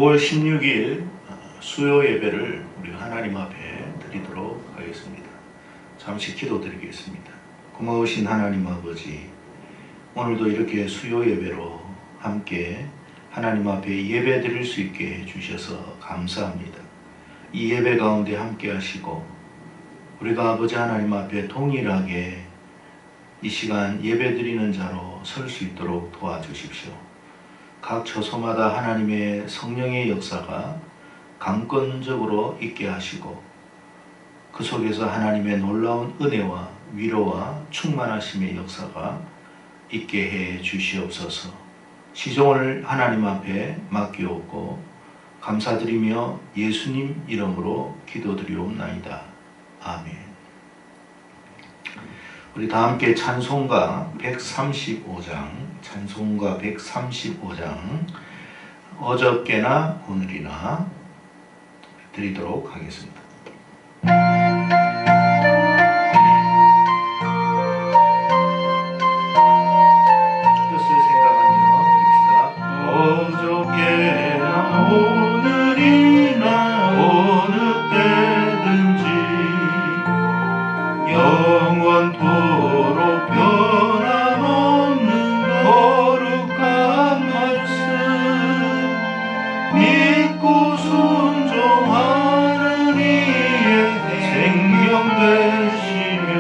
5월 16일 수요 예배를 우리 하나님 앞에 드리도록 하겠습니다. 잠시 기도드리겠습니다. 고마우신 하나님 아버지, 오늘도 이렇게 수요 예배로 함께 하나님 앞에 예배 드릴 수 있게 해주셔서 감사합니다. 이 예배 가운데 함께 하시고 우리가 아버지 하나님 앞에 동일하게 이 시간 예배 드리는 자로 설 수 있도록 도와주십시오. 각 처소마다 하나님의 성령의 역사가 강권적으로 있게 하시고 그 속에서 하나님의 놀라운 은혜와 위로와 충만하심의 역사가 있게 해 주시옵소서. 시종을 하나님 앞에 맡기옵고 감사드리며 예수님 이름으로 기도드리옵나이다. 아멘. 우리 다 함께 찬송가 135장, 찬송가 135장 어저께나 오늘이나 드리도록 하겠습니다. 뜻을 생각하며 드립시다. 어저께나 오늘이나 어느 때든지 영원토록 변함없는 거룩한 말씀 믿고 순종하는 이의 생명 되시며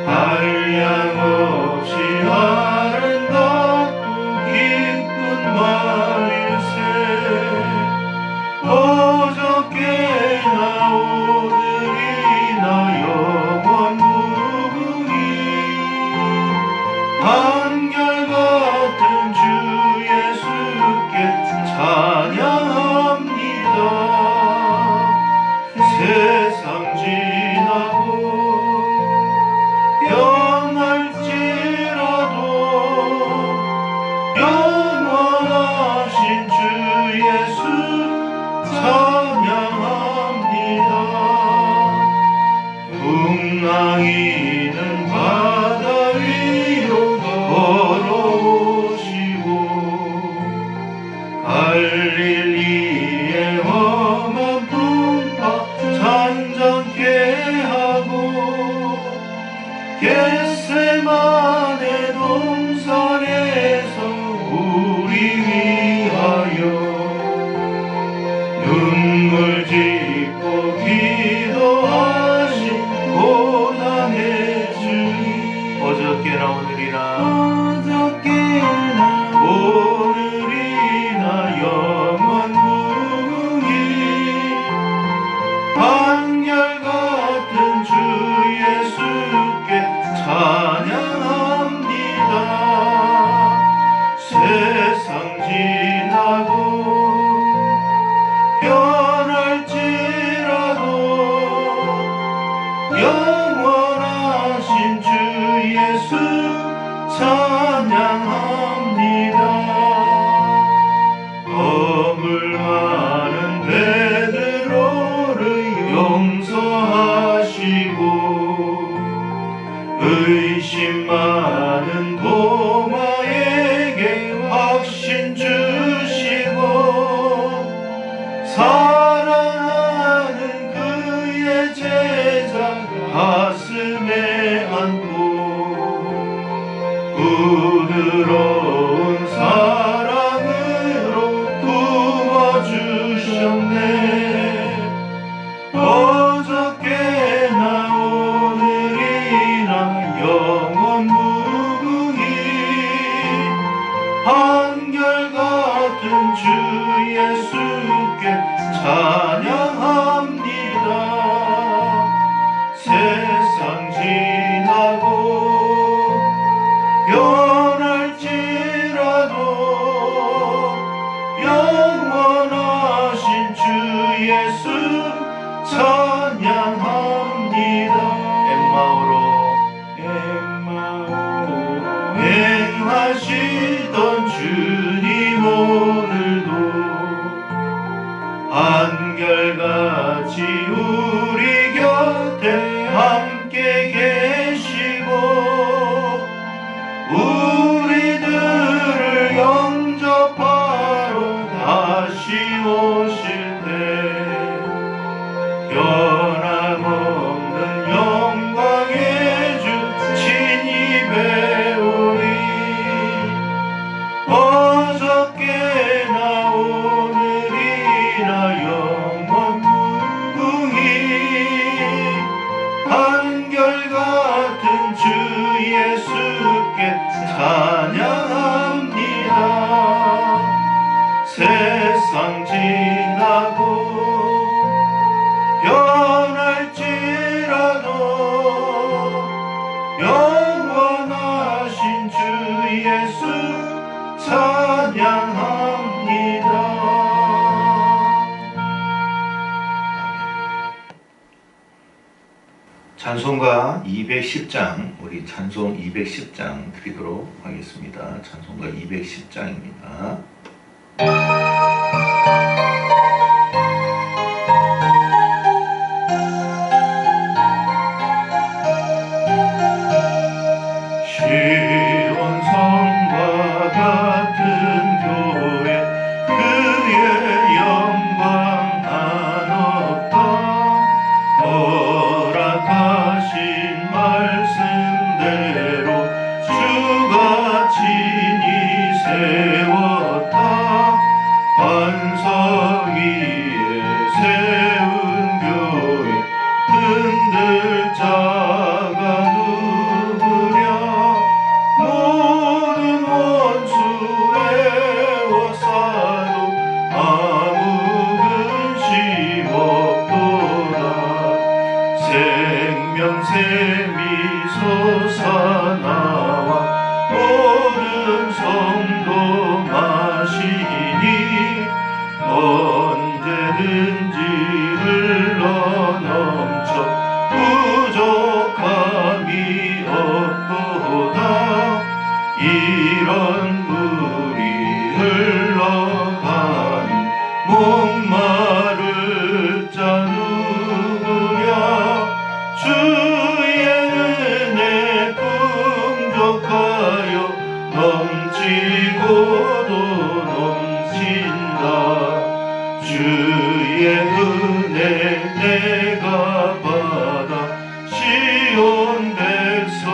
한량없이 아름답고 기쁜 말일세. 어저께나 오늘이나 영원 무궁히 한결같은 주 예수께 찬양합니다. 세상 지나고 변할지라도 영원하신 주 예수 찬양합니다. 풍랑이는 바다 위로 걸어오시고 갈릴리의 험한 풍파 잔잔케 하고 겟세마네 동산에서 우리 위하여 눈물 짓고 기도하신 고난의 주님. 어저께나 오늘이나 영원 무궁히 한결같은 주 예수께 찬양합니다. 세상 지나고 변할지라도 영원하신 주 예수 찬양합니다. 허물 많은 베드로를 용서하시고 의심 많은 도마에게 확신 주시고 사랑하는 그의 제자 가슴에 안고 부드러운 사랑으로 품어주셨네. 어저께나 오늘이나 영원 무궁히 한결같은 주 예수께 찬양합니다. 세상 지나고 변할지라도 영원하신 주 예수 찬양합니다. 엠마오로 행하시던 주님 오늘도 한결같이 우리 곁에 함께 계시고 우리들을 영접하러 오실 때 변함없는 영광의 주 친히 배우리 어저께나 오늘이나 영원무궁히 한결같은 주 예수께 찬양합니다. 세상 지나고 변할지라도 영원하신 주 예수 찬양합니다. 찬송가 210장, 우리 찬송 210장 드리도록 하겠습니다. 찬송가 210장입니다. 시온성과 같은 교회 그의 영광 한없다 허락하신 말씀대로 주가 친히 세웠다 반석 위에 세운 교회 흔들 자가 누구랴 모든 원수 애워싸도 아무 근심 없도다 생명샘이 솟아나와 모든 성도 마시니 언제든지 흘러넘쳐 부족함이 없도다 이런 물이 흘러가니 목마를 자 누구랴 주의 은혜 풍족하여 넘치고도 넘친다 주의 은혜 내가 받아 시온 백성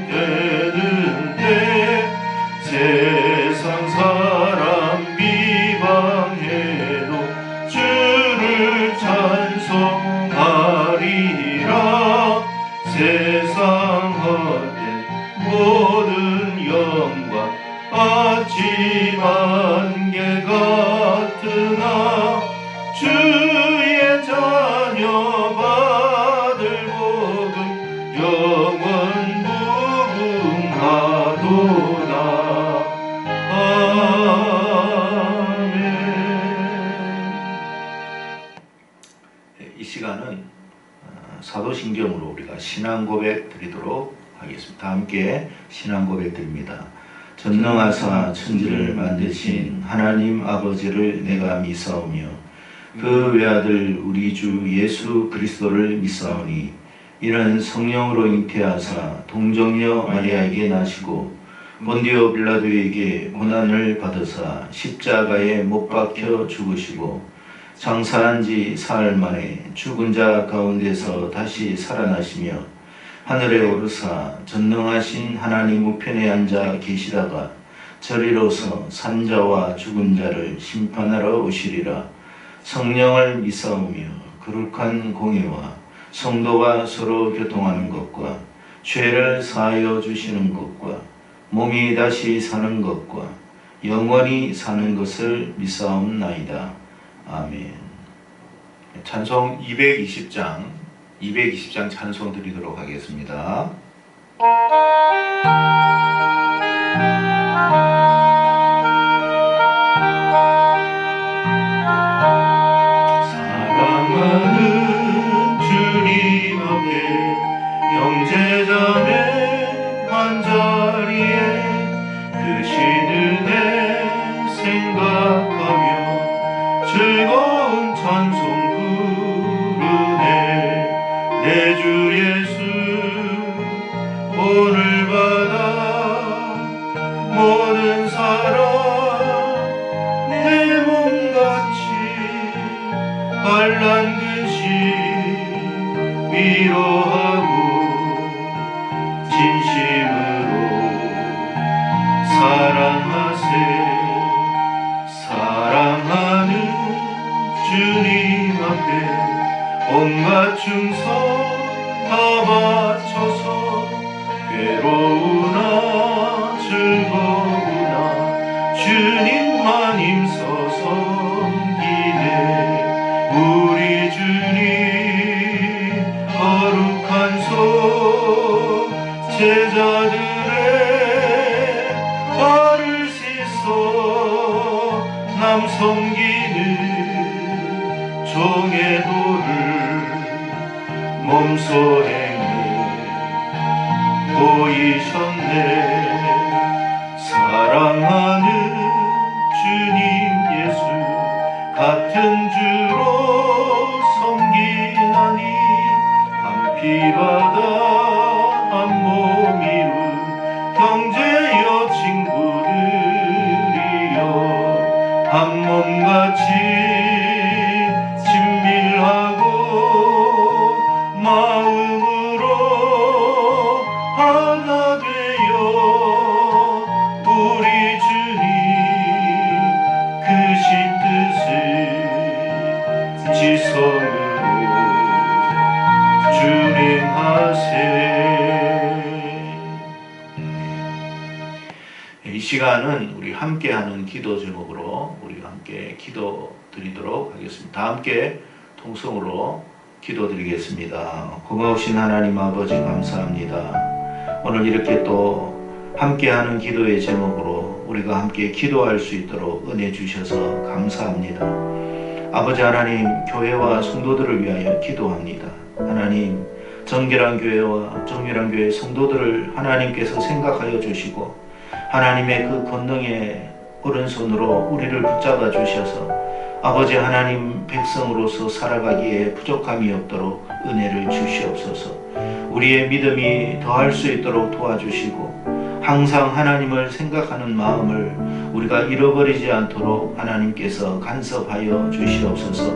되는데 세상 사람 비방해도 주를 찬송하리라 세상 헛된 모든 영광 아침 안개 같으나 주의 자녀 받을 복은 영원 무궁하도다. 아멘. 이 시간은 사도신경으로 우리가 신앙 고백 드리도록 하겠습니다. 함께 신앙 고백 드립니다. 전능하사 천지를 만드신 하나님 아버지를 내가 믿사오며 그 외아들 우리 주 예수 그리스도를 믿사오니 이는 성령으로 잉태하사 동정녀 마리아에게 나시고 본디오 빌라도에게 고난을 받으사 십자가에 못 박혀 죽으시고 장사한 지 사흘 만에 죽은 자 가운데서 다시 살아나시며 하늘에 오르사 전능하신 하나님 우편에 앉아 계시다가 저리로서 산자와 죽은 자를 심판하러 오시리라. 성령을 믿사오며 거룩한 공의와 성도가 서로 교통하는 것과 죄를 사하여 주시는 것과 몸이 다시 사는 것과 영원히 사는 것을 믿사옵나이다. 아멘. 찬송 220장 찬송 드리도록 하겠습니다. 사랑하는 주님 앞에 형제자매 한자리에 크신 은혜 생각하며 즐거운 찬송 부르네. 내 주 예수 오늘 받아 모든 사람 내 몸같이 온갖 충성 다 바쳐서 괴로우나 즐거우나 주님만 힘써 섬기네. 우리 주님 거룩한 손 제자들의 발을 씻어 남 섬기는 종의 도를 몸소 행해 보이셨네. 사랑하는 주님 예수 같은 주로 섬기나니 한 피바다 한 몸 이룬 형제여 친구들이여 한 몸같이 친밀하고 마음으로 하나 되어 우리 주님 크신 뜻을 지성으로 준행하세. 이 시간은 우리 함께하는 기도 제목으로 우리가 함께 기도 드리도록 하겠습니다. 다 함께 통성으로 기도드리겠습니다. 고마우신 하나님 아버지 감사합니다. 오늘 이렇게 또 함께하는 기도의 제목으로 우리가 함께 기도할 수 있도록 은혜 주셔서 감사합니다. 아버지 하나님, 교회와 성도들을 위하여 기도합니다. 하나님, 정결한 교회와 정결한 교회 성도들을 하나님께서 생각하여 주시고 하나님의 그 권능의 오른손으로 우리를 붙잡아 주셔서 아버지 하나님 백성으로서 살아가기에 부족함이 없도록 은혜를 주시옵소서. 우리의 믿음이 더할 수 있도록 도와주시고 항상 하나님을 생각하는 마음을 우리가 잃어버리지 않도록 하나님께서 간섭하여 주시옵소서.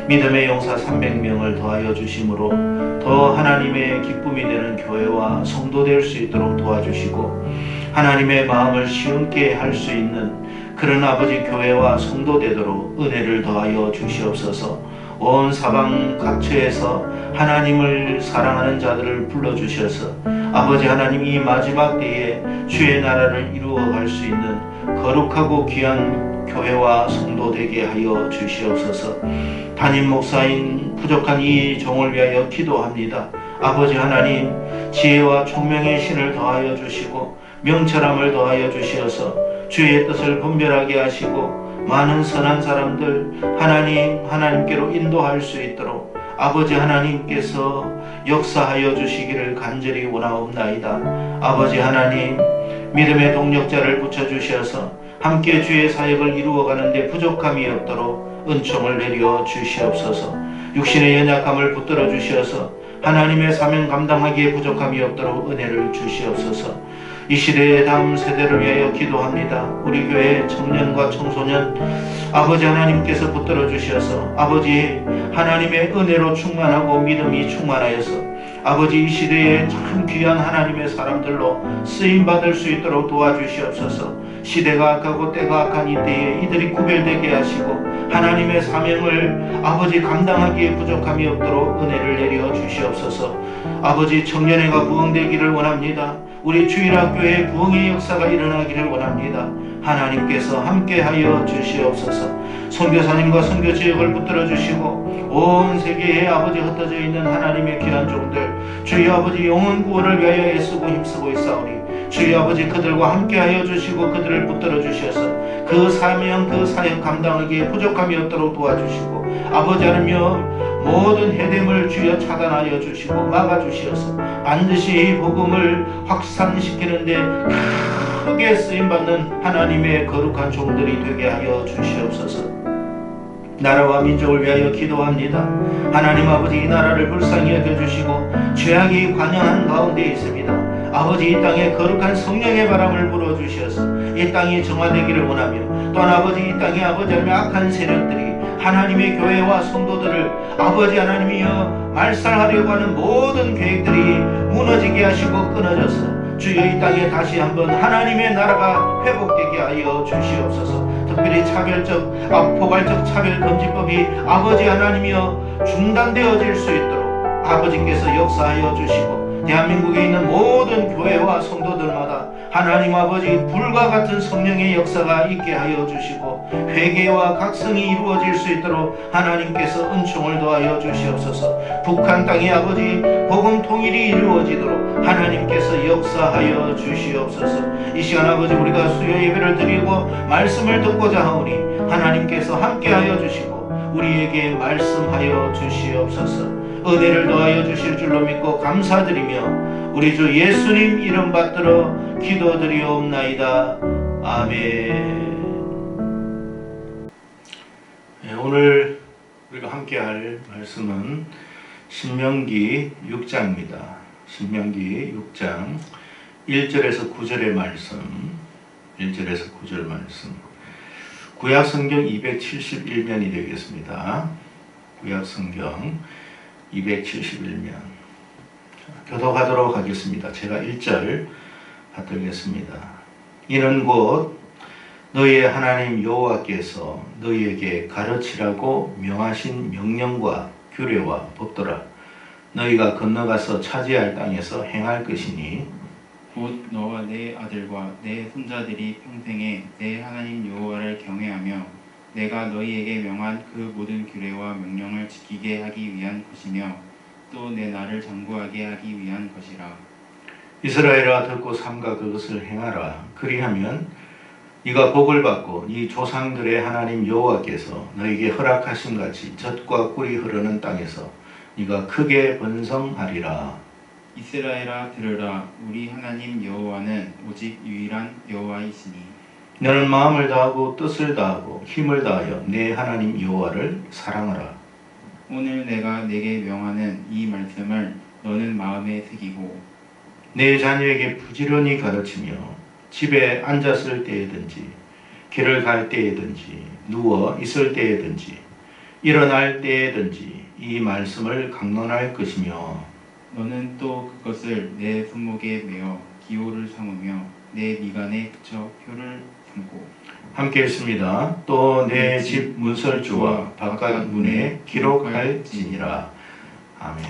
믿음의 용사 300명을 더하여 주심으로 더 하나님의 기쁨이 되는 교회와 성도 될 수 있도록 도와주시고 하나님의 마음을 시원케 할 수 있는 그런 아버지 교회와 성도 되도록 은혜를 더하여 주시옵소서. 온 사방 각처에서 하나님을 사랑하는 자들을 불러주셔서 아버지 하나님 이 마지막 때에 주의 나라를 이루어갈 수 있는 거룩하고 귀한 교회와 성도 되게 하여 주시옵소서. 담임 목사인 부족한 이 종을 위하여 기도합니다. 아버지 하나님, 지혜와 총명의 신을 더하여 주시고 명철함을 더하여 주시어서 주의 뜻을 분별하게 하시고 많은 선한 사람들 하나님께로 인도할 수 있도록 아버지 하나님께서 역사하여 주시기를 간절히 원하옵나이다. 아버지 하나님, 믿음의 동력자를 붙여주셔서 함께 주의 사역을 이루어가는데 부족함이 없도록 은총을 내려 주시옵소서. 육신의 연약함을 붙들어 주시어서 하나님의 사명 감당하기에 부족함이 없도록 은혜를 주시옵소서. 이 시대의 다음 세대를 위하여 기도합니다. 우리 교회 청년과 청소년 아버지 하나님께서 붙들어 주셔서 아버지 하나님의 은혜로 충만하고 믿음이 충만하여서 아버지 이 시대에 참 귀한 하나님의 사람들로 쓰임받을 수 있도록 도와주시옵소서. 시대가 악하고 때가 악한 이때에 이들이 구별되게 하시고 하나님의 사명을 아버지 감당하기에 부족함이 없도록 은혜를 내려 주시옵소서. 아버지 청년회가 부흥되기를 원합니다. 우리 주일학교에 부흥의 역사가 일어나기를 원합니다. 하나님께서 함께하여 주시옵소서. 선교사님과 선교지역을 붙들어 주시고 온 세계에 아버지 흩어져 있는 하나님의 귀한 종들 주의 아버지 영혼 구원을 위하여 애쓰고 힘쓰고 있사오니 주의 아버지 그들과 함께하여 주시고 그들을 붙들어 주셔서 그 사명 그 사역 감당하기에 부족함이 없도록 도와주시고 아버지 하나며 모든 해됨을 주여 차단하여 주시고 막아주시어서 반드시 복음을 확산시키는데 크게 쓰임받는 하나님의 거룩한 종들이 되게 하여 주시옵소서. 나라와 민족을 위하여 기도합니다. 하나님 아버지 이 나라를 불쌍히 여겨주시고 죄악이 관영한 가운데 있습니다. 아버지 이 땅에 거룩한 성령의 바람을 불어주셔서 이 땅이 정화되기를 원하며 또한 아버지 이 땅에 아버지 하나님의 악한 세력들이 하나님의 교회와 성도들을 아버지 하나님이여 말살하려고 하는 모든 계획들이 무너지게 하시고 끊어져서 주여 이 땅에 다시 한번 하나님의 나라가 회복되게 하여 주시옵소서. 특별히 포괄적 차별금지법이 아버지 하나님이여 중단되어질 수 있도록 아버지께서 역사하여 주시고 대한민국에 있는 모든 교회와 성도들마다 하나님 아버지 불과 같은 성령의 역사가 있게 하여 주시고 회개와 각성이 이루어질 수 있도록 하나님께서 은총을 더하여 주시옵소서. 북한 땅의 아버지 복음 통일이 이루어지도록 하나님께서 역사하여 주시옵소서. 이 시간 아버지 우리가 수요 예배를 드리고 말씀을 듣고자 하오니 하나님께서 함께하여 주시고 우리에게 말씀하여 주시옵소서. 은혜를 더하여 주실 줄로 믿고 감사드리며 우리 주 예수님 이름 받들어 기도드리옵나이다. 아멘. 오늘 우리가 함께할 말씀은 신명기 6장입니다. 신명기 6장 1절에서 9절의 말씀, 1절에서 9절 말씀. 구약성경 271면이 되겠습니다. 구약성경 271면 교독하도록 하겠습니다. 제가 1절 받들겠습니다. 이는 곧 너희의 하나님 여호와께서 너희에게 가르치라고 명하신 명령과 규례와 법도라. 너희가 건너가서 차지할 땅에서 행할 것이니 곧 너와 내 아들과 내 손자들이 평생에 내 하나님 여호와를 경외하며 내가 너희에게 명한 그 모든 규례와 명령을 지키게 하기 위한 것이며 또 내 나를 장구하게 하기 위한 것이라. 이스라엘아 듣고 삼가 그것을 행하라. 그리하면 네가 복을 받고 네 조상들의 하나님 여호와께서 너희에게 허락하신 같이 젖과 꿀이 흐르는 땅에서 네가 크게 번성하리라. 이스라엘아 들으라. 우리 하나님 여호와는 오직 유일한 여호와이시니 너는 마음을 다하고 뜻을 다하고 힘을 다하여 내 하나님 여호와를 사랑하라. 오늘 내가 내게 명하는 이 말씀을 너는 마음에 새기고 내 자녀에게 부지런히 가르치며 집에 앉았을 때에든지 길을 갈 때에든지 누워 있을 때에든지 일어날 때에든지 이 말씀을 강론할 것이며 너는 또 그것을 내 손목에 메어 기호를 삼으며 내 미간에 붙여 표를 삼고 함께 했습니다. 또 내 집 문설주와 바깥 문에 기록할지니라. 아멘.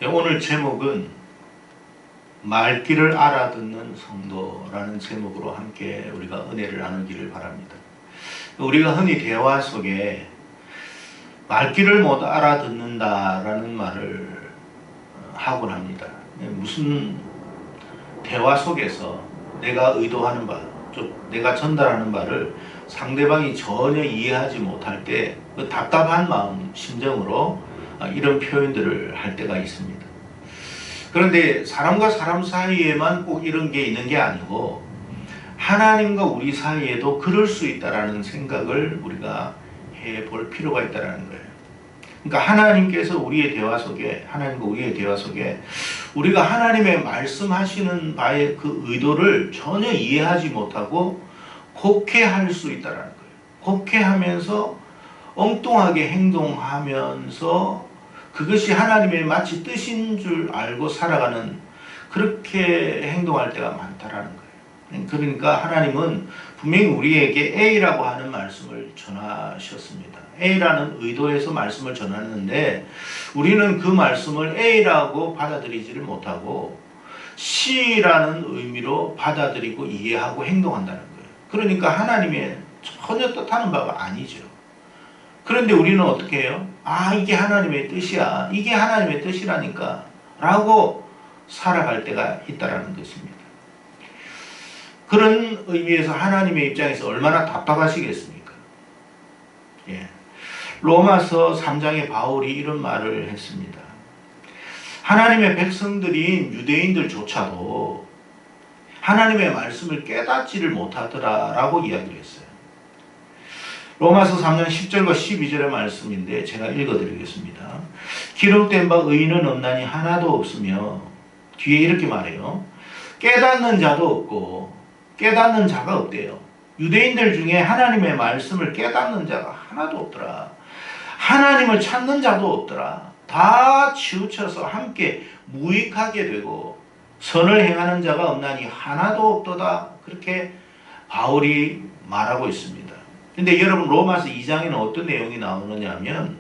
오늘 제목은 말귀를 알아듣는 성도라는 제목으로 함께 우리가 은혜를 나누기를 바랍니다. 우리가 흔히 대화 속에 말귀를 못 알아듣는다라는 말을 하곤 합니다. 무슨 대화 속에서 내가 의도하는 바, 내가 전달하는 바를 상대방이 전혀 이해하지 못할 때 그 답답한 마음, 심정으로 이런 표현들을 할 때가 있습니다. 그런데 사람과 사람 사이에만 꼭 이런 게 있는 게 아니고 하나님과 우리 사이에도 그럴 수 있다라는 생각을 우리가 해볼 필요가 있다라는 거예요. 그러니까 하나님께서 우리의 대화 속에, 하나님과 우리의 대화 속에 우리가 하나님의 말씀하시는 바의 그 의도를 전혀 이해하지 못하고 곡해할 수 있다라는 거예요. 곡해하면서 엉뚱하게 행동하면서 그것이 하나님의 마치 뜻인 줄 알고 살아가는, 그렇게 행동할 때가 많다라는 거예요. 그러니까 하나님은 분명히 우리에게 A라고 하는 말씀을 전하셨습니다. A라는 의도에서 말씀을 전하는데 우리는 그 말씀을 A라고 받아들이지를 못하고 C라는 의미로 받아들이고 이해하고 행동한다는 거예요. 그러니까 하나님의 전혀 뜻하는 바가 아니죠. 그런데 우리는 어떻게 해요? 이게 하나님의 뜻이야. 이게 하나님의 뜻이라니까 라고 살아갈 때가 있다라는 것입니다. 그런 의미에서 하나님의 입장에서 얼마나 답답하시겠습니까? 예. 로마서 3장에 바울이 이런 말을 했습니다. 하나님의 백성들인 유대인들조차도 하나님의 말씀을 깨닫지를 못하더라라고 이야기를 했어요. 로마서 3장 10절과 12절의 말씀인데 제가 읽어드리겠습니다. 기록된 바 의인은 없나니 하나도 없으며, 뒤에 이렇게 말해요. 깨닫는 자도 없고 깨닫는 자가 없대요. 유대인들 중에 하나님의 말씀을 깨닫는 자가 하나도 없더라. 하나님을 찾는 자도 없더라. 다 치우쳐서 함께 무익하게 되고 선을 행하는 자가 없나니 하나도 없도다. 그렇게 바울이 말하고 있습니다. 근데 여러분 로마서 2장에는 어떤 내용이 나오느냐 하면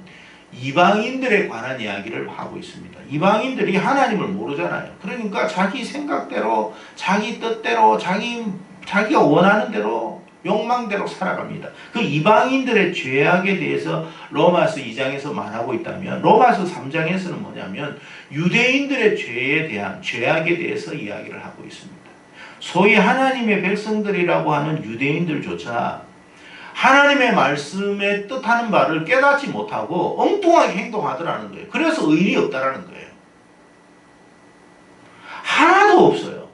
이방인들에 관한 이야기를 하고 있습니다. 이방인들이 하나님을 모르잖아요. 그러니까 자기 생각대로, 자기 뜻대로, 자기가 원하는 대로, 욕망대로 살아갑니다. 그 이방인들의 죄악에 대해서 로마서 2장에서 말하고 있다면 로마서 3장에서는 뭐냐면 유대인들의 죄에 대한 죄악에 대해서 이야기를 하고 있습니다. 소위 하나님의 백성들이라고 하는 유대인들조차 하나님의 말씀에 뜻하는 바를 깨닫지 못하고 엉뚱하게 행동하더라는 거예요. 그래서 의인이 없다라는 거예요. 하나도 없어요.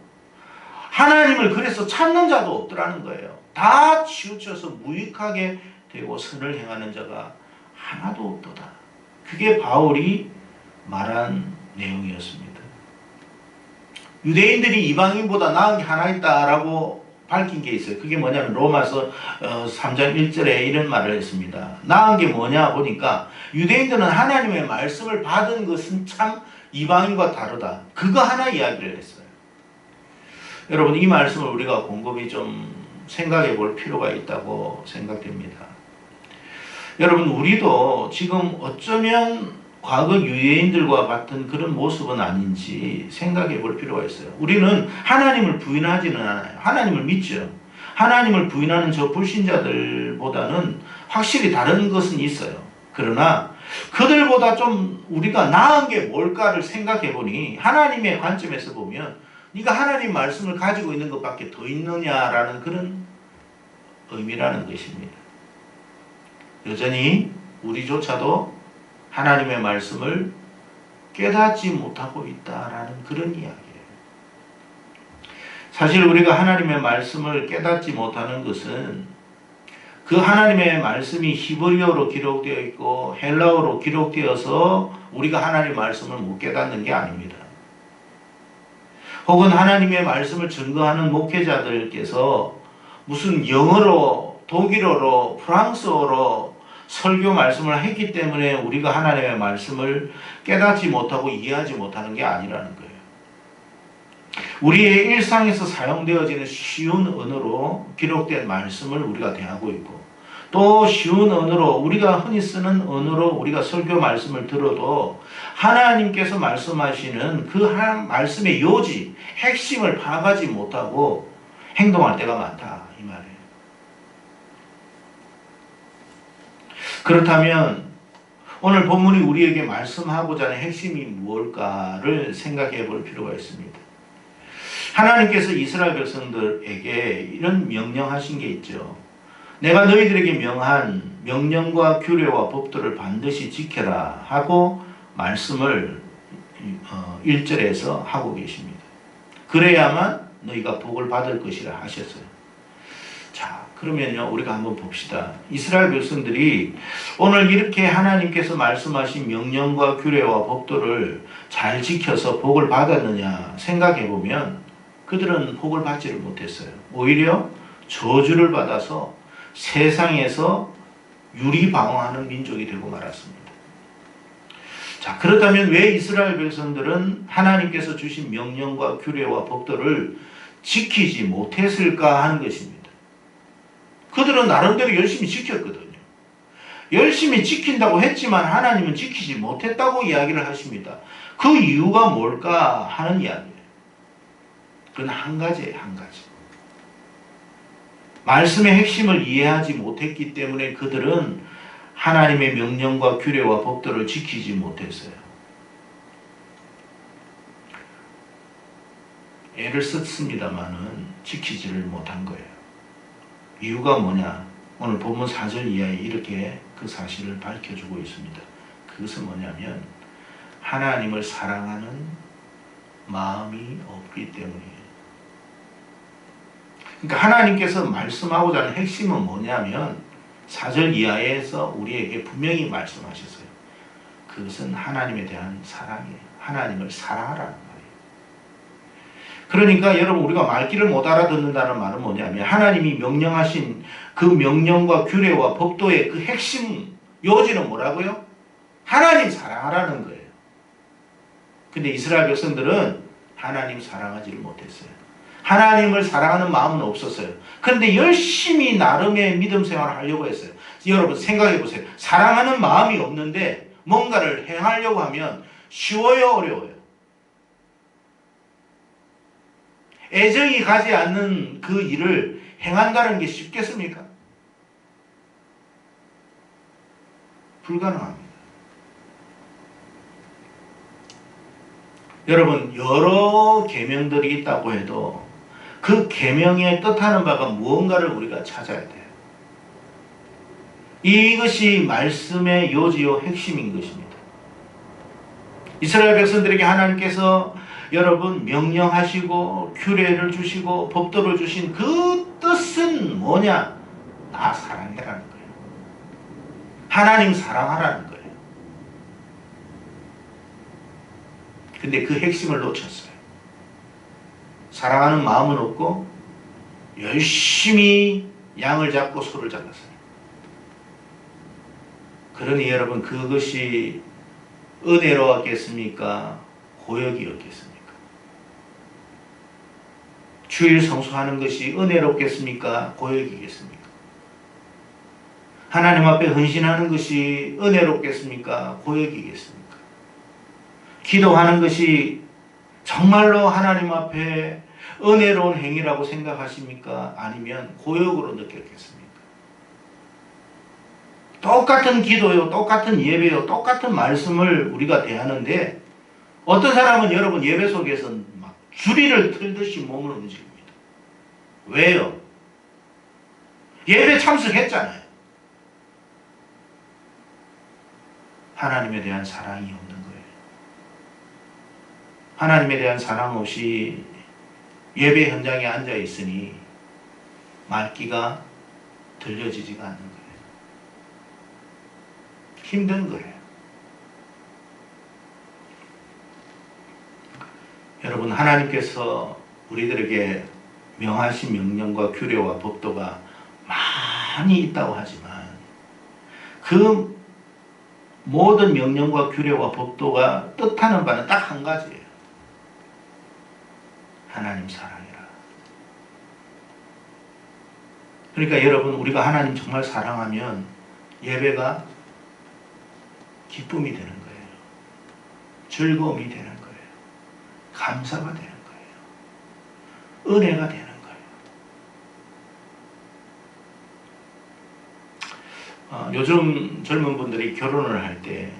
하나님을 그래서 찾는 자도 없더라는 거예요. 다 치우쳐서 무익하게 되고 선을 행하는 자가 하나도 없도다. 그게 바울이 말한 내용이었습니다. 유대인들이 이방인보다 나은 게 하나 있다라고 밝힌 게 있어요. 그게 뭐냐면 로마서 3장 1절에 이런 말을 했습니다. 나은 게 뭐냐 보니까 유대인들은 하나님의 말씀을 받은 것은 참 이방인과 다르다. 그거 하나 이야기를 했어요. 여러분 이 말씀을 우리가 곰곰이 좀 생각해 볼 필요가 있다고 생각됩니다. 여러분 우리도 지금 어쩌면 과거 유대인들과 같은 그런 모습은 아닌지 생각해 볼 필요가 있어요. 우리는 하나님을 부인하지는 않아요. 하나님을 믿죠. 하나님을 부인하는 저 불신자들보다는 확실히 다른 것은 있어요. 그러나 그들보다 좀 우리가 나은 게 뭘까를 생각해 보니 하나님의 관점에서 보면 네가 하나님 말씀을 가지고 있는 것밖에 더 있느냐라는 그런 의미라는 것입니다. 여전히 우리조차도 하나님의 말씀을 깨닫지 못하고 있다라는 그런 이야기예요. 사실 우리가 하나님의 말씀을 깨닫지 못하는 것은 그 하나님의 말씀이 히브리어로 기록되어 있고 헬라어로 기록되어서 우리가 하나님의 말씀을 못 깨닫는 게 아닙니다. 혹은 하나님의 말씀을 증거하는 목회자들께서 무슨 영어로, 독일어로, 프랑스어로 설교 말씀을 했기 때문에 우리가 하나님의 말씀을 깨닫지 못하고 이해하지 못하는 게 아니라는 거예요. 우리의 일상에서 사용되어지는 쉬운 언어로 기록된 말씀을 우리가 대하고 있고 또 쉬운 언어로 우리가 흔히 쓰는 언어로 우리가 설교 말씀을 들어도 하나님께서 말씀하시는 그 말씀의 요지, 핵심을 파악하지 못하고 행동할 때가 많다 이 말이에요. 그렇다면 오늘 본문이 우리에게 말씀하고자 하는 핵심이 무엇일까를 생각해 볼 필요가 있습니다. 하나님께서 이스라엘 백성들에게 이런 명령하신 게 있죠. 내가 너희들에게 명한 명령과 규례와 법도를 반드시 지켜라 하고 말씀을 1절에서 하고 계십니다. 그래야만 너희가 복을 받을 것이라 하셨어요. 자, 그러면요 우리가 한번 봅시다. 이스라엘 백성들이 오늘 이렇게 하나님께서 말씀하신 명령과 규례와 법도를 잘 지켜서 복을 받았느냐 생각해 보면 그들은 복을 받지를 못했어요. 오히려 저주를 받아서 세상에서 유리방황하는 민족이 되고 말았습니다. 자, 그렇다면 왜 이스라엘 백성들은 하나님께서 주신 명령과 규례와 법도를 지키지 못했을까 하는 것입니다. 그들은 나름대로 열심히 지켰거든요. 열심히 지킨다고 했지만 하나님은 지키지 못했다고 이야기를 하십니다. 그 이유가 뭘까 하는 이야기예요. 그건 한 가지예요, 한 가지. 말씀의 핵심을 이해하지 못했기 때문에 그들은 하나님의 명령과 규례와 법도를 지키지 못했어요. 애를 썼습니다마는 지키지를 못한 거예요. 이유가 뭐냐? 오늘 본문 4절 이하에 이렇게 그 사실을 밝혀주고 있습니다. 그것은 뭐냐면 하나님을 사랑하는 마음이 없기 때문이에요. 그러니까 하나님께서 말씀하고자 하는 핵심은 뭐냐면 4절 이하에서 우리에게 분명히 말씀하셨어요. 그것은 하나님에 대한 사랑이에요. 하나님을 사랑하라는 말이에요. 그러니까 여러분 우리가 말귀를 못 알아듣는다는 말은 뭐냐면 하나님이 명령하신 그 명령과 규례와 법도의 그 핵심 요지는 뭐라고요? 하나님 사랑하라는 거예요. 근데 이스라엘 백성들은 하나님 사랑하지를 못했어요. 하나님을 사랑하는 마음은 없었어요. 그런데 열심히 나름의 믿음 생활을 하려고 했어요. 여러분 생각해 보세요. 사랑하는 마음이 없는데 뭔가를 행하려고 하면 쉬워요, 어려워요? 애정이 가지 않는 그 일을 행한다는 게 쉽겠습니까? 불가능합니다. 여러분 여러 계명들이 있다고 해도 그 계명에 뜻하는 바가 무언가를 우리가 찾아야 돼요. 이것이 말씀의 요지요 핵심인 것입니다. 이스라엘 백성들에게 하나님께서 여러분 명령하시고 규례를 주시고 법도를 주신 그 뜻은 뭐냐? 나 사랑해라는 거예요. 하나님 사랑하라는 거예요. 근데 그 핵심을 놓쳤어요. 사랑하는 마음은 없고 열심히 양을 잡고 소를 잡았어요. 그러니 여러분 그것이 은혜로웠겠습니까? 고역이었겠습니까? 주일 성수하는 것이 은혜롭겠습니까? 고역이겠습니까? 하나님 앞에 헌신하는 것이 은혜롭겠습니까? 고역이겠습니까? 기도하는 것이 정말로 하나님 앞에 은혜로운 행위라고 생각하십니까? 아니면 고역으로 느꼈겠습니까? 똑같은 기도요, 똑같은 예배요, 똑같은 말씀을 우리가 대하는데 어떤 사람은 여러분 예배 속에서 막 주리를 틀듯이 몸을 움직입니다. 왜요? 예배 참석했잖아요. 하나님에 대한 사랑이 없는 거예요. 하나님에 대한 사랑 없이 예배 현장에 앉아 있으니 말귀가 들려지지가 않는 거예요. 힘든 거예요. 여러분 하나님께서 우리들에게 명하신 명령과 규례와 법도가 많이 있다고 하지만 그 모든 명령과 규례와 법도가 뜻하는 바는 딱 한 가지예요. 하나님 사랑해라. 그러니까 여러분 우리가 하나님 정말 사랑하면 예배가 기쁨이 되는 거예요. 즐거움이 되는 거예요. 감사가 되는 거예요. 은혜가 되는 거예요. 요즘 젊은 분들이 결혼을 할 때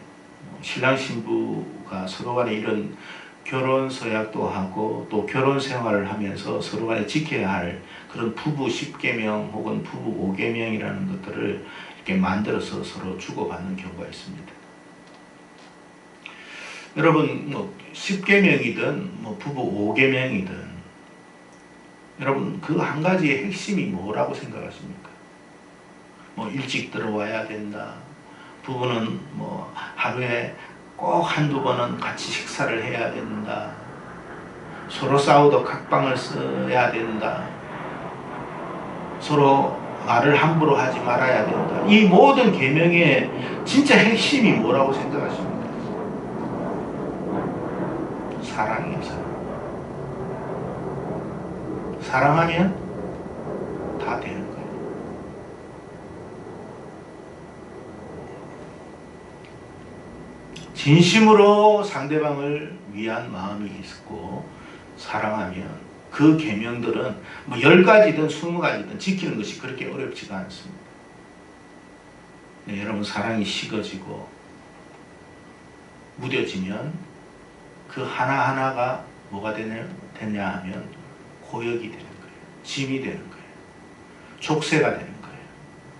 신랑 신부가 서로 간에 이런 결혼 서약도 하고 또 결혼 생활을 하면서 서로 간에 지켜야 할 그런 부부 10계명 혹은 부부 5계명이라는 것들을 이렇게 만들어서 서로 주고받는 경우가 있습니다. 여러분 10계명이든 부부 5계명이든 여러분 그 한 가지의 핵심이 뭐라고 생각하십니까? 일찍 들어와야 된다. 부부는 하루에 꼭 한두 번은 같이 식사를 해야 된다. 서로 싸우도 각방을 써야 된다. 서로 말을 함부로 하지 말아야 된다. 이 모든 계명의 진짜 핵심이 뭐라고 생각하십니까? 사랑이에요. 사랑하면 다 되는 거예요. 진심으로 상대방을 위한 마음이 있고 사랑하면 그 계명들은 10가지든 20가지든 지키는 것이 그렇게 어렵지가 않습니다. 네, 여러분 사랑이 식어지고 무뎌지면 그 하나하나가 뭐가 되냐 하면 고역이 되는 거예요. 짐이 되는 거예요. 족쇄가 되는 거예요.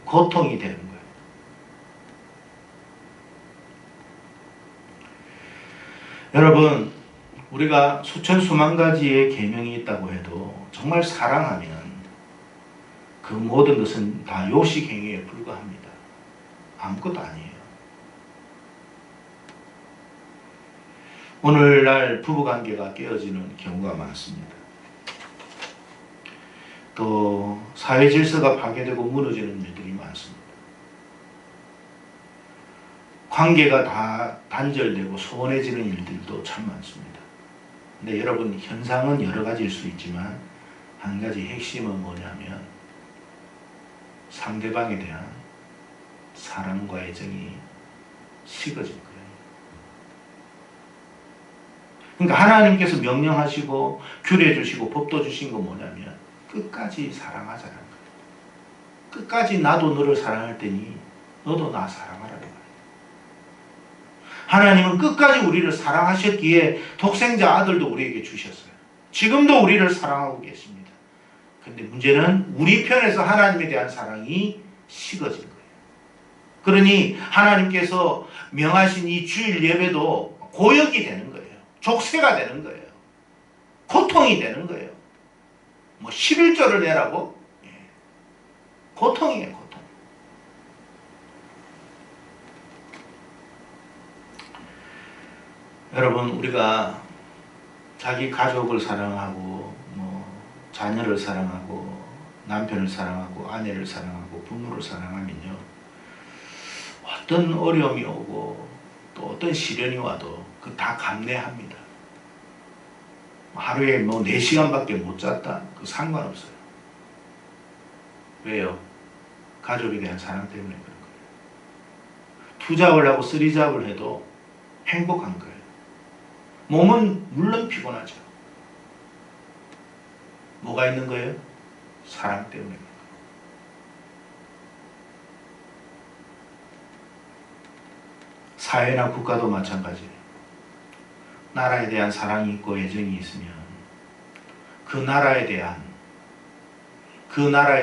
고통이 되는 거예요. 여러분 우리가 수천 수만 가지의 계명이 있다고 해도 정말 사랑하면 그 모든 것은 다 요식행위에 불과합니다. 아무것도 아니에요. 오늘날 부부관계가 깨어지는 경우가 많습니다. 또 사회질서가 파괴되고 무너지는 일들이 많습니다. 관계가 다 단절되고 소원해지는 일들도 참 많습니다. 근데 여러분, 현상은 여러 가지일 수 있지만 한 가지 핵심은 뭐냐면 상대방에 대한 사랑과 애정이 식어진 거예요. 그러니까 하나님께서 명령하시고 규례 주시고 법도 주신 건 뭐냐면 끝까지 사랑하자는 거예요. 끝까지 나도 너를 사랑할 테니 너도 나 사랑하라는 거예요. 하나님은 끝까지 우리를 사랑하셨기에 독생자 아들도 우리에게 주셨어요. 지금도 우리를 사랑하고 계십니다. 근데 문제는 우리 편에서 하나님에 대한 사랑이 식어진 거예요. 그러니 하나님께서 명하신 이 주일 예배도 고역이 되는 거예요. 족쇄가 되는 거예요. 고통이 되는 거예요. 뭐 11조를 내라고? 고통이에요, 고통. 여러분, 우리가 자기 가족을 사랑하고 자녀를 사랑하고 남편을 사랑하고 아내를 사랑하고 부모를 사랑하면요, 어떤 어려움이 오고 또 어떤 시련이 와도 그 다 감내합니다. 하루에 4시간밖에 못 잤다? 그 상관없어요. 왜요? 가족에 대한 사랑 때문에 그런 거예요. 투잡을 하고 쓰리잡을 해도 행복한 거예요. 몸은 물론 피곤하죠. 뭐가 있는 거예요? 사랑 때문에. 사회나 국가도 마찬가지예요. 나라에 대한 사랑이 있고 애정이 있으면 그 나라에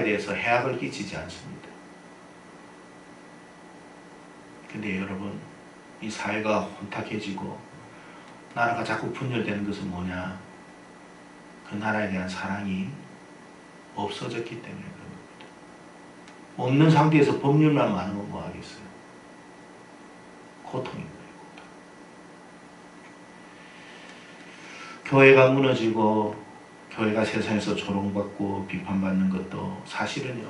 대해서 해악을 끼치지 않습니다. 근데 여러분, 이 사회가 혼탁해지고 나라가 자꾸 분열되는 것은 뭐냐? 그 나라에 대한 사랑이 없어졌기 때문에 그런 겁니다. 없는 상태에서 법률만 많으면 뭐 하겠어요? 고통인 거예요. 교회가 무너지고 교회가 세상에서 조롱받고 비판받는 것도 사실은요,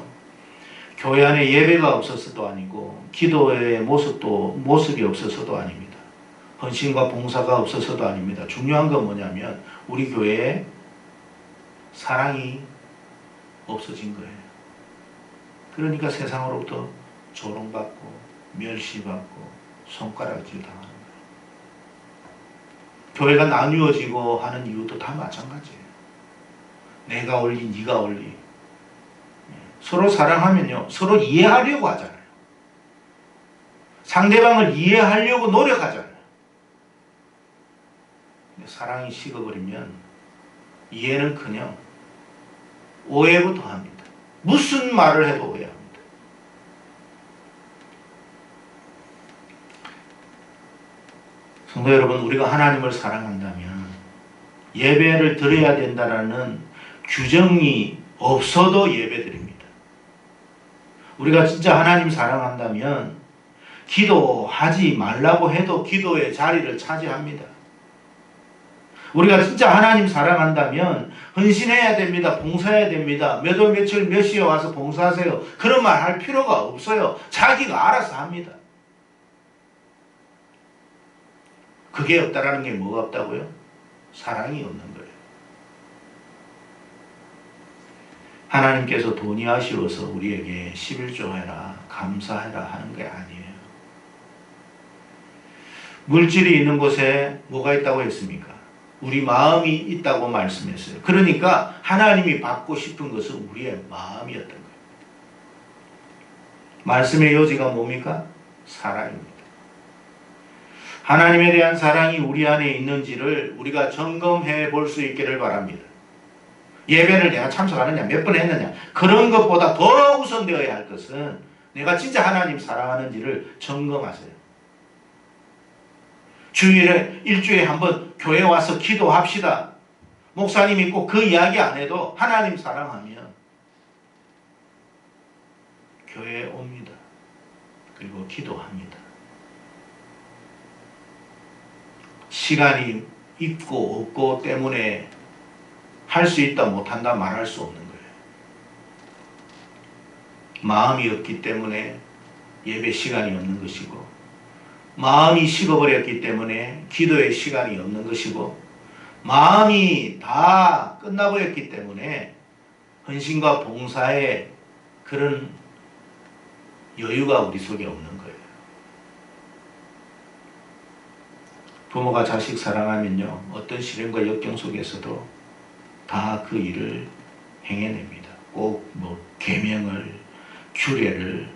교회 안에 예배가 없어서도 아니고 기도의 모습이 없어서도 아닙니다. 헌신과 봉사가 없어서도 아닙니다. 중요한 건 뭐냐면 우리 교회에 사랑이 없어진 거예요. 그러니까 세상으로부터 조롱받고 멸시받고 손가락질 당하는 거예요. 교회가 나뉘어지고 하는 이유도 다 마찬가지예요. 내가 올리, 네가 올리. 서로 사랑하면요, 서로 이해하려고 하잖아요. 상대방을 이해하려고 노력하잖아요. 근데 사랑이 식어버리면 이해는커녕 오해부터 합니다. 무슨 말을 해도 오해합니다. 성도 여러분, 우리가 하나님을 사랑한다면 예배를 드려야 된다라는 규정이 없어도 예배드립니다. 우리가 진짜 하나님 사랑한다면 기도하지 말라고 해도 기도의 자리를 차지합니다. 우리가 진짜 하나님 사랑한다면 헌신해야 됩니다. 봉사해야 됩니다. 몇 월 며칠 몇 시에 와서 봉사하세요. 그런 말 할 필요가 없어요. 자기가 알아서 합니다. 그게 없다라는 게 뭐가 없다고요? 사랑이 없는 거예요. 하나님께서 돈이 아쉬워서 우리에게 11조 해라, 감사해라 하는 게 아니에요. 물질이 있는 곳에 뭐가 있다고 했습니까? 우리 마음이 있다고 말씀했어요. 그러니까 하나님이 받고 싶은 것은 우리의 마음이었던 거예요. 말씀의 요지가 뭡니까? 사랑입니다. 하나님에 대한 사랑이 우리 안에 있는지를 우리가 점검해 볼 수 있기를 바랍니다. 예배를 내가 참석하느냐, 몇 번 했느냐, 그런 것보다 더 우선되어야 할 것은 내가 진짜 하나님 사랑하는지를 점검하세요. 주일에 일주일에 한번 교회 와서 기도합시다. 목사님이 꼭 그 이야기 안 해도 하나님 사랑하면 교회에 옵니다. 그리고 기도합니다. 시간이 있고 없고 때문에 할 수 있다 못한다 말할 수 없는 거예요. 마음이 없기 때문에 예배 시간이 없는 것이고, 마음이 식어버렸기 때문에 기도의 시간이 없는 것이고, 마음이 다 끝나버렸기 때문에 헌신과 봉사의 그런 여유가 우리 속에 없는 거예요. 부모가 자식 사랑하면요, 어떤 시련과 역경 속에서도 다 그 일을 행해냅니다. 꼭 뭐 계명을, 규례를,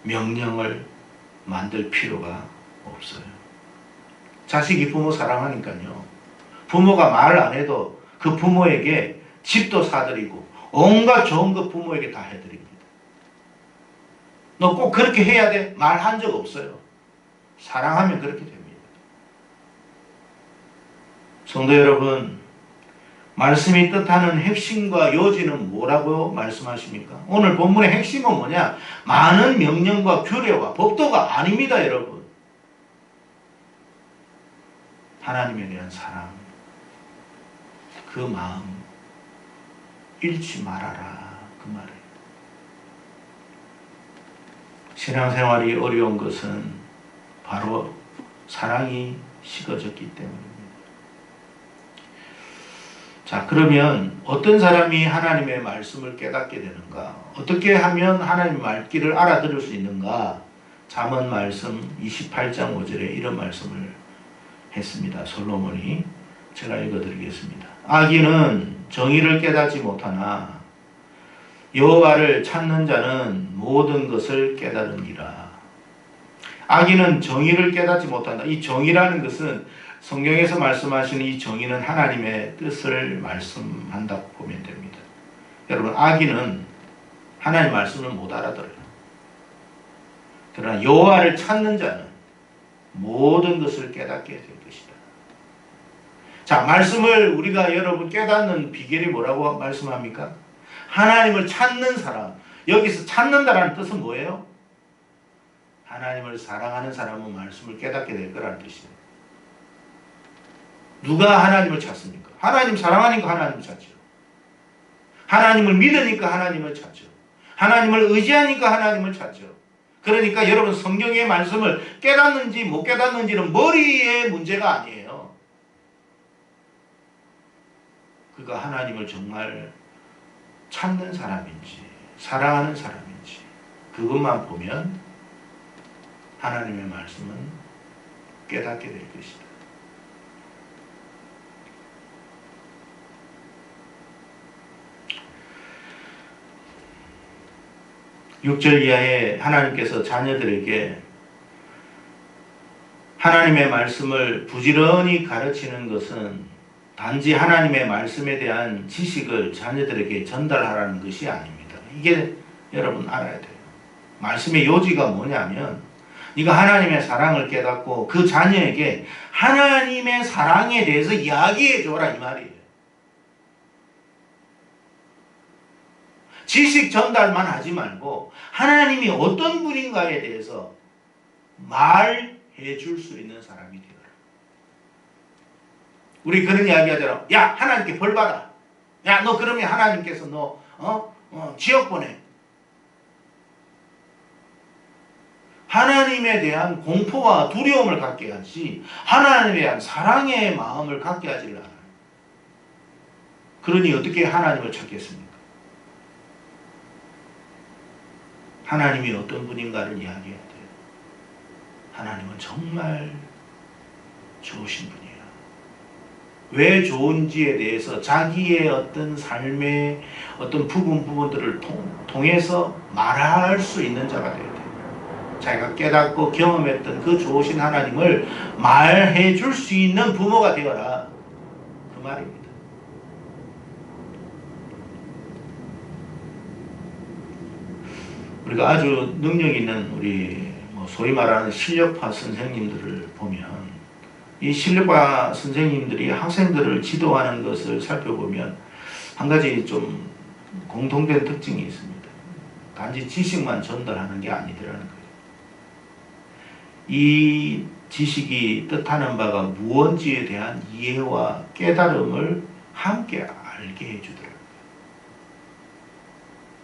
명령을 만들 필요가 없어요. 자식이 부모 사랑하니까요, 부모가 말을 안 해도 그 부모에게 집도 사드리고 온갖 좋은 거 부모에게 다 해드립니다. 너 꼭 그렇게 해야 돼? 말한 적 없어요. 사랑하면 그렇게 됩니다. 성도 여러분, 말씀이 뜻하는 핵심과 요지는 뭐라고 말씀하십니까? 오늘 본문의 핵심은 뭐냐? 많은 명령과 규례와 법도가 아닙니다, 여러분. 하나님에 대한 사랑, 그 마음 잃지 말아라, 그 말이에요. 신앙생활이 어려운 것은 바로 사랑이 식어졌기 때문입니다. 자, 그러면 어떤 사람이 하나님의 말씀을 깨닫게 되는가? 어떻게 하면 하나님의 말귀를 알아들을 수 있는가? 잠언 말씀 28장 5절에 이런 말씀을 했습니다. 솔로몬이. 제가 읽어드리겠습니다. 악인은 정의를 깨닫지 못하나 여호와를 찾는 자는 모든 것을 깨달으니라. 악인은 정의를 깨닫지 못한다. 이 정의라는 것은 성경에서 말씀하시는 이 정의는 하나님의 뜻을 말씀한다고 보면 됩니다. 여러분, 악인은 하나님의 말씀을 못 알아들어요. 그러나 여호와를 찾는 자는 모든 것을 깨닫게 될 것이다. 자, 말씀을 우리가 여러분 깨닫는 비결이 뭐라고 말씀합니까? 하나님을 찾는 사람. 여기서 찾는다라는 뜻은 뭐예요? 하나님을 사랑하는 사람은 말씀을 깨닫게 될 거라는 뜻이에요. 누가 하나님을 찾습니까? 하나님 사랑하니까 하나님을 찾죠. 하나님을 믿으니까 하나님을 찾죠. 하나님을 의지하니까 하나님을 찾죠. 그러니까 여러분, 성경의 말씀을 깨닫는지 못 깨닫는지는 머리의 문제가 아니에요. 그가 하나님을 정말 찾는 사람인지 사랑하는 사람인지 그것만 보면 하나님의 말씀은 깨닫게 될 것이다. 6절 이하에 하나님께서 자녀들에게 하나님의 말씀을 부지런히 가르치는 것은 단지 하나님의 말씀에 대한 지식을 자녀들에게 전달하라는 것이 아닙니다. 이게 여러분 알아야 돼요. 말씀의 요지가 뭐냐면 네가 하나님의 사랑을 깨닫고 그 자녀에게 하나님의 사랑에 대해서 이야기해 줘라, 이 말이에요. 지식 전달만 하지 말고 하나님이 어떤 분인가에 대해서 말해 줄 수 있는 사람이 되어라. 우리 그런 이야기 하잖아. 야, 하나님께 벌 받아. 야, 너 그러면 하나님께서 너 지옥 보내. 하나님에 대한 공포와 두려움을 갖게 하지 하나님에 대한 사랑의 마음을 갖게 하지를 않아요. 그러니 어떻게 하나님을 찾겠습니까? 하나님이 어떤 분인가를 이야기해야 돼요. 하나님은 정말 좋으신 분이에요. 왜 좋은지에 대해서 자기의 어떤 삶의 어떤 부분들을 통해서 말할 수 있는 자가 되어야 돼요. 자기가 깨닫고 경험했던 그 좋으신 하나님을 말해 줄 수 있는 부모가 되어라. 그 말입니다. 우리가 아주 능력 있는 우리 소위 말하는 실력파 선생님들을 보면 이 실력파 선생님들이 학생들을 지도하는 것을 살펴보면 한 가지 좀 공통된 특징이 있습니다. 단지 지식만 전달하는 게 아니더라는 거예요. 이 지식이 뜻하는 바가 무언지에 대한 이해와 깨달음을 함께 알게 해주더라고요.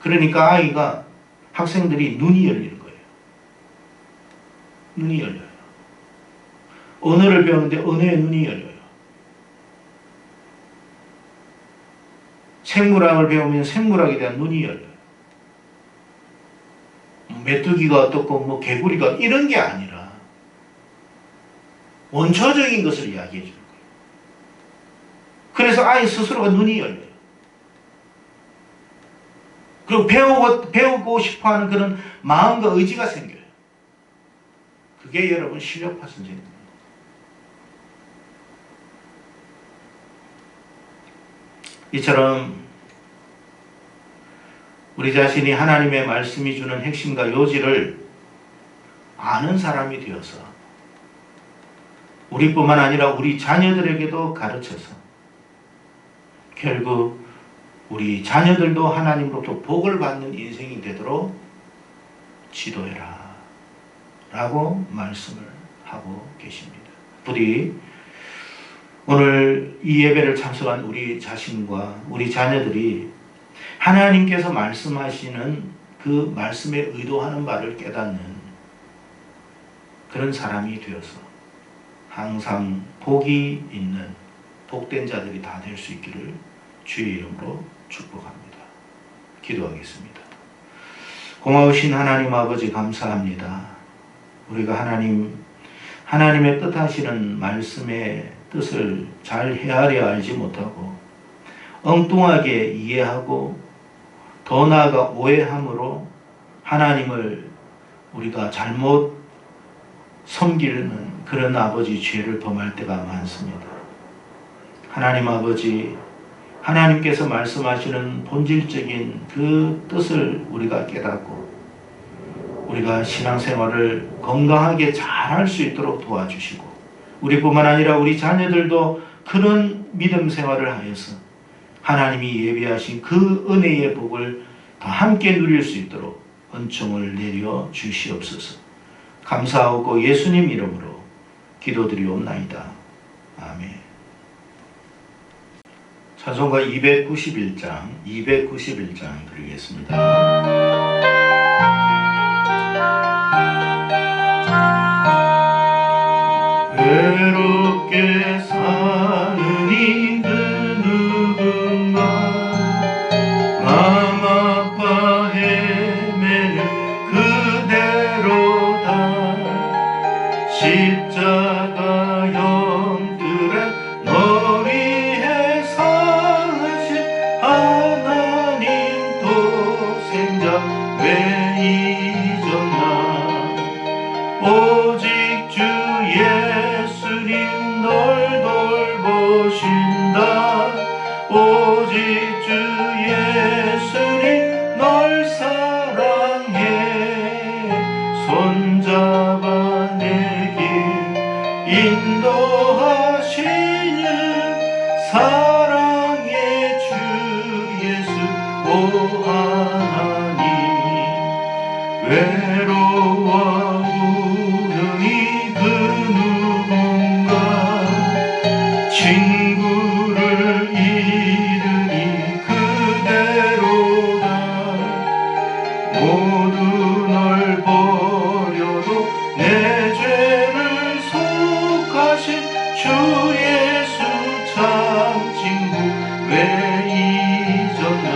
그러니까 학생들이 눈이 열리는 거예요. 눈이 열려요. 언어를 배우는데 언어의 눈이 열려요. 생물학을 배우면 생물학에 대한 눈이 열려요. 메뚜기가 어떻고 뭐 개구리가 이런 게 아니라 원초적인 것을 이야기해 주는 거예요. 그래서 아이 스스로가 눈이 열려요. 그리고 배우고 싶어하는 그런 마음과 의지가 생겨요. 그게 여러분 실력파 선생입니다. 이처럼 우리 자신이 하나님의 말씀이 주는 핵심과 요지를 아는 사람이 되어서 우리뿐만 아니라 우리 자녀들에게도 가르쳐서 결국 우리 자녀들도 하나님으로부터 복을 받는 인생이 되도록 지도해라 라고 말씀을 하고 계십니다. 부디 오늘 이 예배를 참석한 우리 자신과 우리 자녀들이 하나님께서 말씀하시는 그 말씀에 의도하는 바를 깨닫는 그런 사람이 되어서 항상 복이 있는 복된 자들이 다 될 수 있기를 주의 이름으로 축복합니다. 기도하겠습니다. 고마우신 하나님 아버지 감사합니다. 우리가 하나님의 뜻하시는 말씀의 뜻을 잘 헤아려 알지 못하고 엉뚱하게 이해하고 더 나아가 오해함으로 하나님을 우리가 잘못 섬기는 그런 아버지 죄를 범할 때가 많습니다. 하나님 아버지, 하나님께서 말씀하시는 본질적인 그 뜻을 우리가 깨닫고 우리가 신앙생활을 건강하게 잘할 수 있도록 도와주시고 우리뿐만 아니라 우리 자녀들도 그런 믿음 생활을 하여서 하나님이 예비하신 그 은혜의 복을 다 함께 누릴 수 있도록 은총을 내려 주시옵소서. 감사하고 예수님 이름으로 기도드리옵나이다. 아멘. 찬송가 291장 드리겠습니다. 외롭게 사는 이들 누군가 마음 아파 헤매는 그대로다. 십자가 형들에 너 위해 사신 하나님 도생자 왜 잊었나. 오직 주 예수님 널 돌보신다. 오직 주 예수님 널 사랑해. 손잡아 내 길 인도하시는 사랑의 주 예수 오 하나님. 외로워 친구를 잃으니 그대로다. 모두 널 버려도 내 죄를 속하신 주 예수 참 친구 왜 잊었나.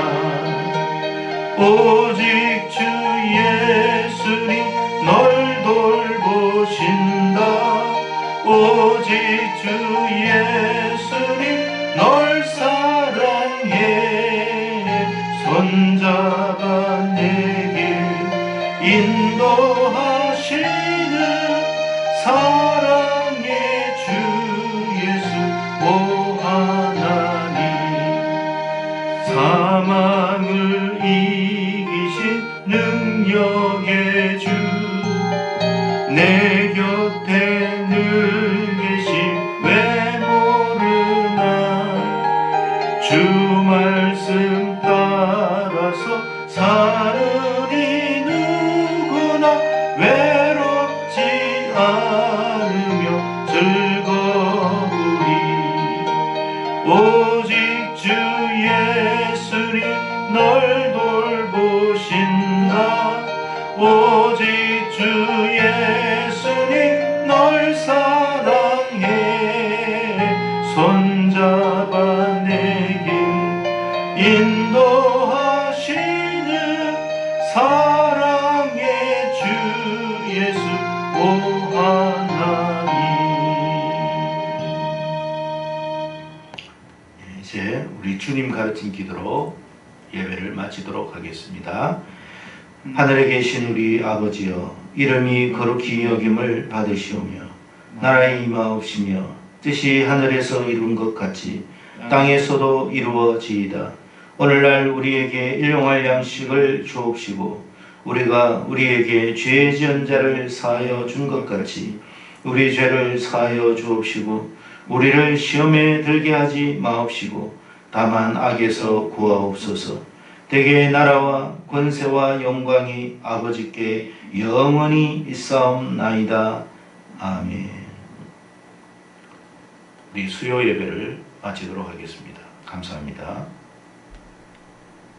오직 주 예수님 널 돌보신다. 오직 주 예수님 널 사랑해. 손잡아 내게 인도하시는 사랑의 주 예수 오 하나님. 사망을 이기신 능력의 주 내 곁에 늘 계심 왜 모르나. 주 말씀 따라서 사느니 누구나 외롭지 않으며 즐거우리. 오직 주 예수님 널 돌보신다. 오직 주 예수님 널 사랑해. 손잡아 내 길 구하나니. 이제 우리 주님 가르친 기도로 예배를 마치도록 하겠습니다. 하늘에 계신 우리 아버지여, 이름이 거룩히 여김을 받으시오며 나라의 임하옵시며 뜻이 하늘에서 이룬 것 같이 땅에서도 이루어지이다. 오늘날 우리에게 일용할 양식을 주옵시고 우리가 우리에게 죄 지은 자를 사하여 준 것 같이 우리 죄를 사하여 주옵시고 우리를 시험에 들게 하지 마옵시고 다만 악에서 구하옵소서. 대개 나라와 권세와 영광이 아버지께 영원히 있사옵나이다. 아멘. 우리 수요 예배를 마치도록 하겠습니다. 감사합니다.